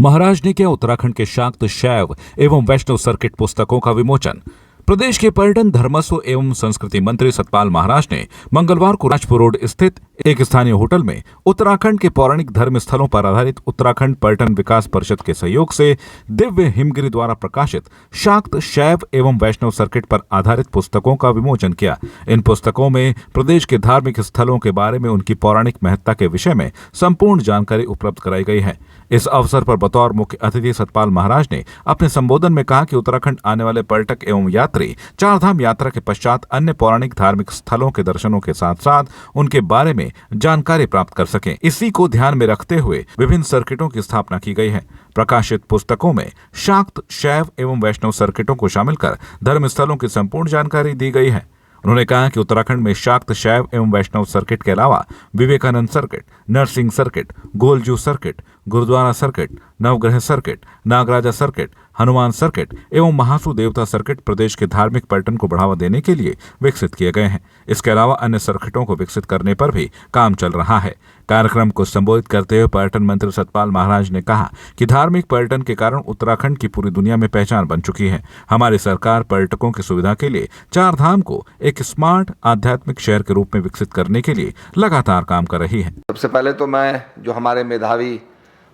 महाराज ने किया उत्तराखंड के शाक्त, शैव एवं वैष्णव सर्किट पुस्तकों का विमोचन। प्रदेश के पर्यटन, धर्मस्व एवं संस्कृति मंत्री सतपाल महाराज ने मंगलवार को राजपुर रोड स्थित एक स्थानीय होटल में उत्तराखंड के पौराणिक धर्म स्थलों पर आधारित उत्तराखंड पर्यटन विकास परिषद के सहयोग से दिव्य हिमगिरी द्वारा प्रकाशित शाक्त, शैव एवं वैष्णव सर्किट पर आधारित पुस्तकों का विमोचन किया। इन पुस्तकों में प्रदेश के धार्मिक स्थलों के बारे में उनकी पौराणिक महत्ता के विषय में संपूर्ण जानकारी उपलब्ध कराई गई है। इस अवसर पर बतौर मुख्य अतिथि सतपाल महाराज ने अपने संबोधन में कहा कि उत्तराखंड आने वाले पर्यटक एवं यात्री चारधाम यात्रा के पश्चात अन्य पौराणिक धार्मिक स्थलों के दर्शनों के साथ साथ उनके बारे में जानकारी प्राप्त कर सकें। इसी को ध्यान में रखते हुए विभिन्न सर्किटों की स्थापना की गई है। प्रकाशित पुस्तकों में शाक्त, शैव एवं वैष्णव सर्किटों को शामिल कर धर्म स्थलों की संपूर्ण जानकारी दी गई है। उन्होंने कहा कि उत्तराखंड में शाक्त, शैव एवं वैष्णव सर्किट के अलावा Vivekananda circuit, Narasimha circuit, Golju circuit, gurdwara circuit, Navagraha circuit, Nagaraja circuit, Hanuman circuit एवं महासू देवता सर्किट प्रदेश के धार्मिक पर्यटन को बढ़ावा देने के लिए विकसित किए गए हैं। इसके अलावा अन्य सर्किटों को विकसित करने पर भी काम चल रहा है। कार्यक्रम को संबोधित करते हुए पर्यटन मंत्री सतपाल महाराज ने कहा कि धार्मिक पर्यटन के कारण उत्तराखंड की पूरी दुनिया में पहचान बन चुकी है। हमारी सरकार पर्यटकों की सुविधा के लिए चारधाम को एक स्मार्ट आध्यात्मिक शहर के रूप में विकसित करने के लिए लगातार काम कर रही है। सबसे पहले तो मैं जो हमारे मेधावी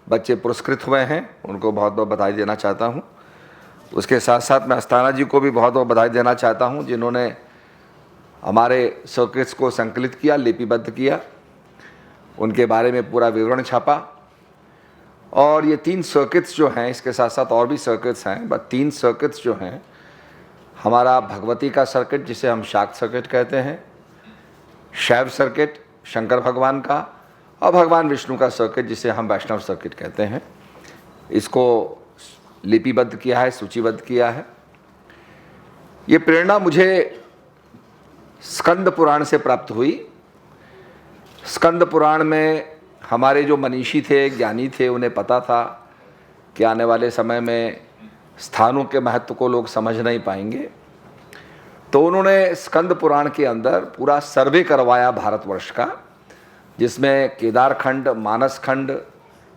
बच्चे पुरस्कृत हुए हैं उनको बहुत बहुत बधाई देना चाहता हूं। उसके साथ साथ मैं अस्थाना जी को भी बहुत बहुत बधाई देना चाहता हूं, जिन्होंने हमारे सर्किट्स को संकलित किया, लिपिबद्ध किया, उनके बारे में पूरा विवरण छापा। और ये 3 सर्किट्स जो हैं, इसके साथ साथ और भी सर्किट्स हैं, बट 3 सर्किट्स जो हैं, हमारा भगवती का सर्किट जिसे हम शाक्त सर्किट कहते हैं, शैव सर्किट शंकर भगवान का, और भगवान विष्णु का सर्किट जिसे हम वैष्णव सर्किट कहते हैं, इसको लिपिबद्ध किया है, सूचीबद्ध किया है। ये प्रेरणा मुझे स्कंद पुराण से प्राप्त हुई। स्कंद पुराण में हमारे जो मनीषी थे, ज्ञानी थे, उन्हें पता था कि आने वाले समय में स्थानों के महत्व को लोग समझ नहीं पाएंगे, तो उन्होंने स्कंद पुराण के अंदर पूरा सर्वे करवाया भारतवर्ष का, जिसमें केदार खंड, मानस खंड,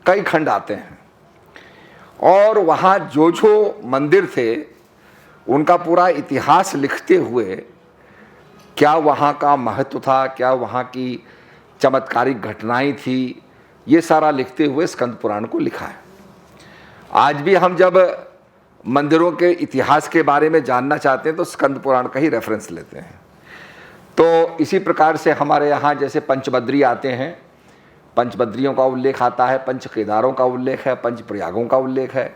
कई खंड आते हैं। और वहाँ जो जो मंदिर थे उनका पूरा इतिहास लिखते हुए, क्या वहाँ का महत्व था, क्या वहाँ की चमत्कारिक घटनाएं थी, ये सारा लिखते हुए स्कंद पुराण को लिखा है। आज भी हम जब मंदिरों के इतिहास के बारे में जानना चाहते हैं तो स्कंद पुराण का ही रेफरेंस लेते हैं। तो इसी प्रकार से हमारे यहाँ जैसे पंचबद्री आते हैं, पंचबद्रियों का उल्लेख आता है, पंच केदारों का उल्लेख है, पंच प्रयागों का उल्लेख है।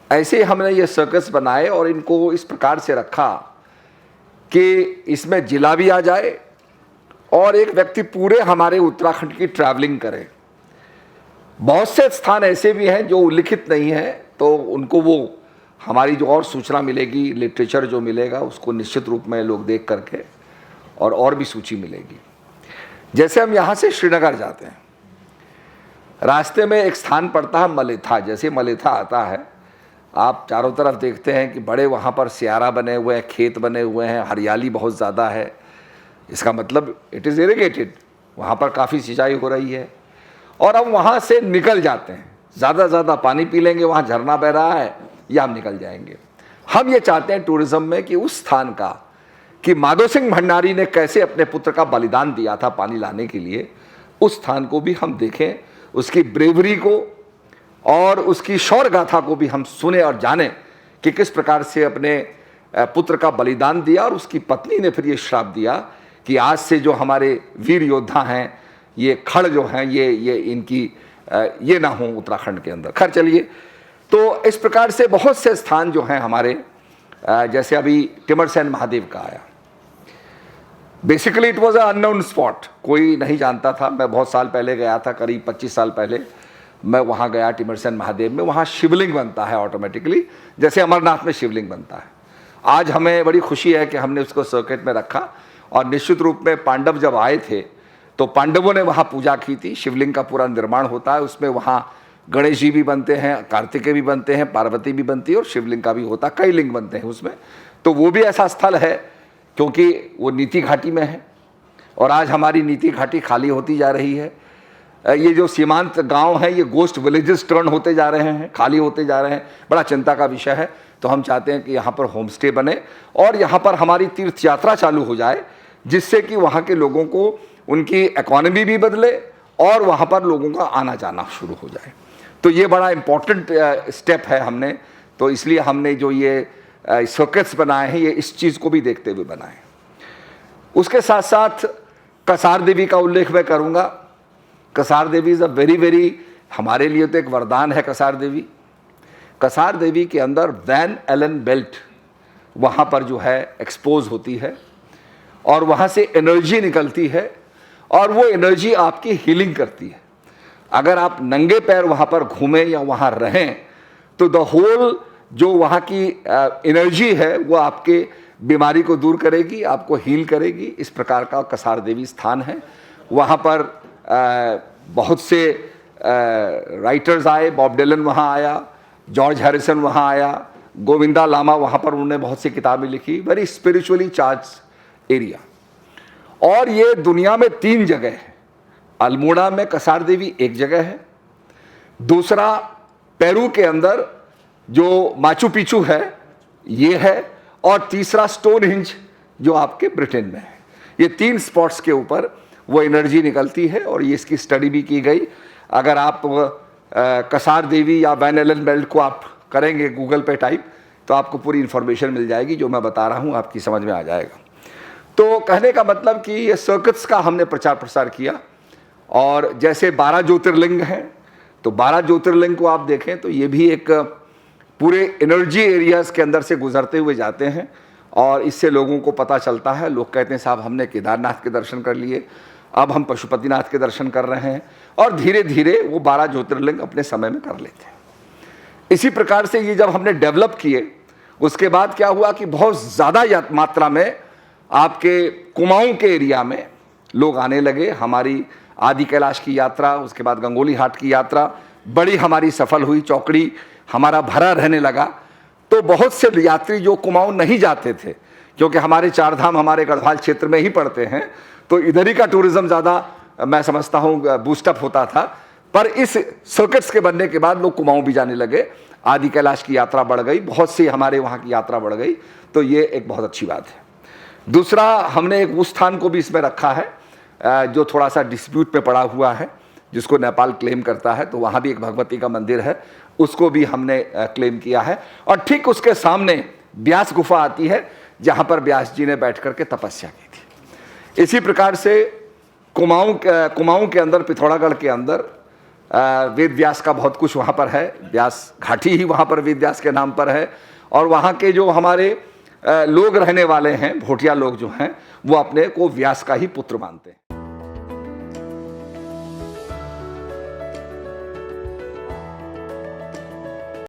ऐसे हमने ये सर्कस बनाए और इनको इस प्रकार से रखा कि इसमें जिला भी आ जाए और एक व्यक्ति पूरे हमारे उत्तराखंड की ट्रैवलिंग करे। बहुत से स्थान ऐसे भी हैं जो उल्लिखित नहीं हैं, तो उनको वो हमारी जो और सूचना मिलेगी, लिटरेचर जो मिलेगा, उसको निश्चित रूप में लोग देख करके और भी सूची मिलेगी। जैसे हम यहाँ से श्रीनगर जाते हैं, रास्ते में एक स्थान पड़ता है मलेथा। जैसे मलेथा आता है, आप चारों तरफ देखते हैं कि बड़े वहाँ पर सियारा बने हुए हैं, खेत बने हुए हैं, हरियाली बहुत ज़्यादा है। इसका मतलब इट इज़ इरिगेटेड, वहाँ पर काफ़ी सिंचाई हो रही है। और हम वहाँ से निकल जाते हैं, ज़्यादा से ज़्यादा पानी पी लेंगे, वहाँ झरना बह रहा है, या हम निकल जाएंगे। हम ये चाहते हैं टूरिज़्म में कि उस स्थान का, कि माधो सिंह भंडारी ने कैसे अपने पुत्र का बलिदान दिया था पानी लाने के लिए, उस स्थान को भी हम देखें, उसकी ब्रेवरी को और उसकी शौर्य गाथा को भी हम सुने और जानें कि किस प्रकार से अपने पुत्र का बलिदान दिया। और उसकी पत्नी ने फिर ये श्राप दिया कि आज से जो हमारे वीर योद्धा हैं, ये खड़ जो हैं, ये इनकी ये ना हो उत्तराखंड के अंदर। खैर चलिए, तो इस प्रकार से बहुत से स्थान जो हैं हमारे, जैसे अभी टिमरसैन महादेव का आया। Basically it was a unknown spot, कोई नहीं जानता था। मैं बहुत साल पहले गया था, करीब 25 साल पहले मैं वहाँ गया टिमरसैन महादेव में। वहाँ शिवलिंग बनता है ऑटोमेटिकली, जैसे अमरनाथ में शिवलिंग बनता है। आज हमें बड़ी खुशी है कि हमने उसको सर्किट में रखा। और निश्चित रूप में पांडव जब आए थे तो पांडवों ने वहाँ पूजा की थी। शिवलिंग का पूरा निर्माण होता है, उसमें वहाँ गणेश जी भी बनते हैं, कार्तिकेय भी बनते हैं, पार्वती भी बनती है और शिवलिंग का भी होता है, कई लिंग बनते हैं उसमें। तो वो भी ऐसा स्थल है क्योंकि वो नीति घाटी में है और आज हमारी नीति घाटी खाली होती जा रही है। ये जो सीमांत गांव हैं ये गोस्ट विलेजेस टर्न होते जा रहे हैं, खाली होते जा रहे हैं, बड़ा चिंता का विषय है। तो हम चाहते हैं कि यहाँ पर होम स्टे बने और यहाँ पर हमारी तीर्थ यात्रा चालू हो जाए, जिससे कि वहाँ के लोगों को उनकी इकोनॉमी भी बदले और वहाँ पर लोगों का आना जाना शुरू हो जाए। तो ये बड़ा इम्पोर्टेंट स्टेप है हमने, तो इसलिए हमने जो ये सर्किट्स बनाए हैं ये इस चीज़ को भी देखते हुए बनाए। उसके साथ साथ कसार देवी का उल्लेख मैं करूँगा। कसार देवी इज़ अ वेरी हमारे लिए तो एक वरदान है। कसार देवी के अंदर वैन एलन बेल्ट वहाँ पर जो है एक्सपोज होती है और वहाँ से एनर्जी निकलती है और वो एनर्जी आपकी हीलिंग करती है। अगर आप नंगे पैर वहाँ पर घूमें या वहाँ रहें तो द होल जो वहाँ की एनर्जी है वो आपके बीमारी को दूर करेगी, आपको हील करेगी। इस प्रकार का कसार देवी स्थान है। वहाँ पर बहुत से राइटर्स आए, बॉब डिलन वहाँ आया, जॉर्ज हैरिसन वहाँ आया, गोविंदा लामा वहाँ पर उन्होंने बहुत सी किताबें लिखी। Very spiritually charge area. और ये दुनिया में 3 जगह है। अल्मोड़ा में कसार देवी एक जगह है, दूसरा पेरू के अंदर जो माचू पिचू है ये है, और तीसरा स्टोनहिंज जो आपके ब्रिटेन में है। ये 3 स्पॉट्स के ऊपर वो एनर्जी निकलती है और ये इसकी स्टडी भी की गई। अगर आप कसार देवी या वैन एलन बेल्ट को आप करेंगे गूगल पे टाइप तो आपको पूरी इन्फॉर्मेशन मिल जाएगी। जो मैं बता रहा हूँ आपकी समझ में आ जाएगा। तो कहने का मतलब कि ये सर्किट्स का हमने प्रचार प्रसार किया। और जैसे 12 ज्योतिर्लिंग हैं तो 12 ज्योतिर्लिंग को आप देखें तो ये भी एक पूरे एनर्जी एरियाज़ के अंदर से गुजरते हुए जाते हैं और इससे लोगों को पता चलता है। लोग कहते हैं साहब हमने केदारनाथ के दर्शन कर लिए, अब हम पशुपतिनाथ के दर्शन कर रहे हैं, और धीरे धीरे वो 12 ज्योतिर्लिंग अपने समय में कर लेते हैं। इसी प्रकार से ये जब हमने डेवलप किए उसके बाद क्या हुआ कि बहुत ज़्यादा मात्रा में आपके कुमाऊं के एरिया में लोग आने लगे। हमारी आदि कैलाश की यात्रा, उसके बाद गंगोली हाट की यात्रा बड़ी हमारी सफल हुई, चौकड़ी हमारा भरा रहने लगा। तो बहुत से यात्री जो कुमाऊं नहीं जाते थे, क्योंकि हमारे 4 धाम हमारे गढ़वाल क्षेत्र में ही पड़ते हैं, तो इधर ही का टूरिज्म ज़्यादा मैं समझता हूँ बूस्टअप होता था। पर इस सर्किट्स के बनने के बाद लोग कुमाऊं भी जाने लगे, आदि कैलाश की यात्रा बढ़ गई, बहुत सी हमारे वहाँ की यात्रा बढ़ गई। तो ये एक बहुत अच्छी बात है। दूसरा, हमने एक उस स्थान को भी इसमें रखा है जो थोड़ा सा डिस्प्यूट में पड़ा हुआ है, जिसको नेपाल क्लेम करता है। तो वहाँ भी एक भगवती का मंदिर है, उसको भी हमने क्लेम किया है। और ठीक उसके सामने व्यास गुफा आती है, जहाँ पर व्यास जी ने बैठ करके तपस्या की थी। इसी प्रकार से कुमाऊं के अंदर, पिथौरागढ़ के अंदर वेद व्यास का बहुत कुछ वहाँ पर है। व्यास घाटी ही वहाँ पर वेद व्यास के नाम पर है। और वहाँ के जो हमारे लोग रहने वाले हैं, भोटिया लोग जो हैं, वो अपने को व्यास का ही पुत्र मानते हैं।